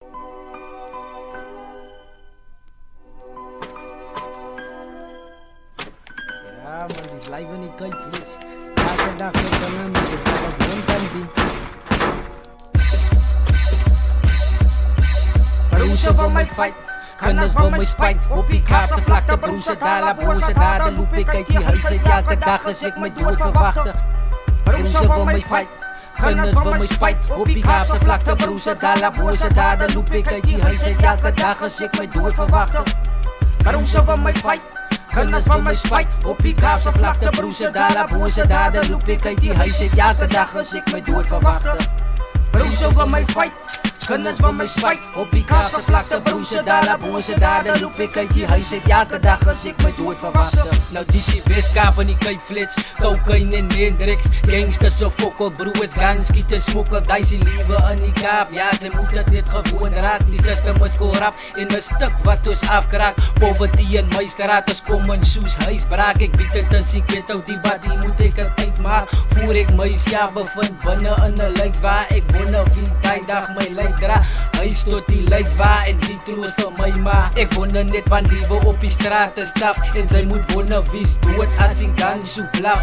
Ja man, die is live in die kuipflits. Elke dag zit er een dus dat was een bandie. Broerse van mijn fight, kennis van mijn spijt. Op die kaapse vlakte, broerse daar, de loop ik uit die huis uit elke dag als ik me dood verwachten. Broerse van mijn fight, kennis van mijn spijt. Op die kaapse vlakte, broerse daar, de loop ik uit die huis uit elke dag als ik me dood verwachten. Broerse van mijn fight, kennis van mijn spijt. Op die kaapse vlakte, broerse daar, de loop ik uit die huis uit elke dag als ik me dood verwachten. Broerse van mijn fight, kennis van mijn spijt. Op die kaapse vlakte, broerse daar, de loop ik uit die huis uit elke dag als ik me dood verwachten. Nou die shit weeskapen, die kuipflits, cocaine en Hendrix. Gangsters of fokkel, broers, guns, schieten, smokkel, dicey lieven in die kaap. Ja, ze moeten dit gewoon raak. Die system is korap in een stuk wat ons afkraakt. Poverty en meisteraad is common shoes, huisbraak. Ik weet het als ik het uit die body moet ik het uitmaak. Voer ik meisja bevind binnen in een lijk waar ik wonder wie die dag mijn lijk dra. Huis tot die lijk waar en wie troos vir my ma. Ek wonder net van liewe op die straat te staf. En sy moet wonder wie's dood as die gun so blaf.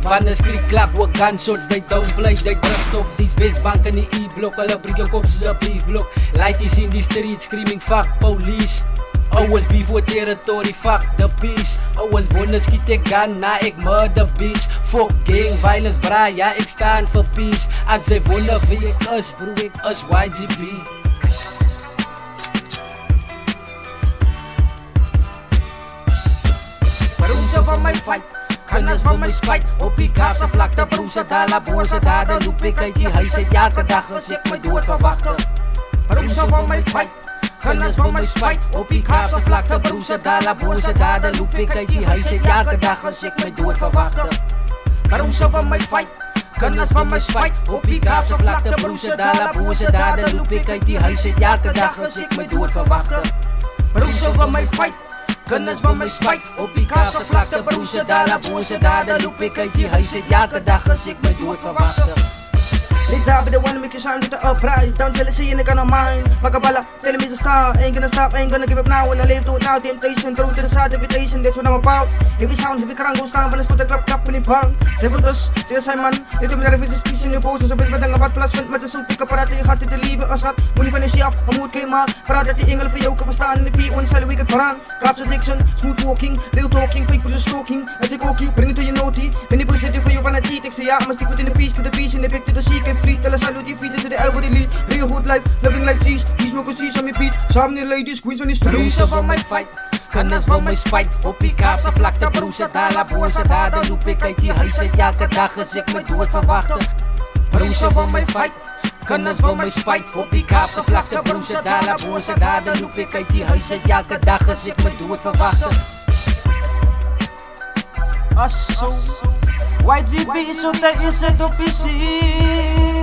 Van een skrik klap oor gunshots, die downplay, die drugstop. Die Westbank in die E-blok, hulle breek jou kop soos een briefblok. Lighties in die street, screaming fuck police. Ouwens beef voor territory, fuck the peace. Ouwens wonder skiet ek gun na ek murder beats. Fuck gang violence bra, ja ek staan vir peace. En sy wonder wie ek is, bro ek is YGB. Broerse van mijn fight, kennis van mijn spijt. Op die kaapse vlakte, broerse daar, de loop ik uit die huis uit elke dag als ik me dood verwachten. Broerse van mijn fight, kennis van mijn spijt. Op die kaapse vlakte, broerse daar, de loop ik uit die huis uit elke dag als ik me dood verwachten. Broerse van mijn fight, kennis van mijn spijt. Op die kaapse vlakte, broerse daar, de loop ik uit die huis uit elke dag als ik me dood verwachten. Broerse van mijn fight, kennis van mijn spijt. Op die kaapse vlakte, broerse daar, de loop ik uit die huis uit elke dag als ik me dood verwachten. They top be the one to make you shine with the uprise. Down jealousy and they gonna mind. Makabala, telling me to stop. Ain't gonna stop, ain't gonna give up now. When I live to it now, temptation, through to the side, invitation, that's what I'm about. Heavy sound, heavy crowd goes down. When I put the clap in the pang. Seven dus, say Simon. Dit om naar de business piece in je pose. Zo best met een wat plus vindt met zijn zoet. Ik apparaat je gaat dit te leven als schat. Moet niet van je af, maar moet geen maal. Praat dat die engelen voor jou kan verstaan. In de vier, one side week het paraan. Caps addiction, smooth walking, real talking, fake person stalking. Als ik ook hier, bring it to your naughty. Ben die bullshit voor jou van het tekst. Ja, maar stick within the peace, to the peace in the pick to the seek and free. Tell us salute you feed into the ivory lead. Real hood life, living like seas. These smoke seas on me beach. Samen die ladies, queens on die streets. Broerse van mijn fight, kennis van mijn spijt. Op die kaapse vlakte, broerse daar, de loop ik uit die huis uit elke dag als ik me dood verwachten. Broerse van mijn fight, kennis van mijn spijt. Op die kaapse vlakte, broerse daar, de loop ik uit die huis uit elke dag als ik me dood verwachten. Asso, YGB, zo daar is het op je zin.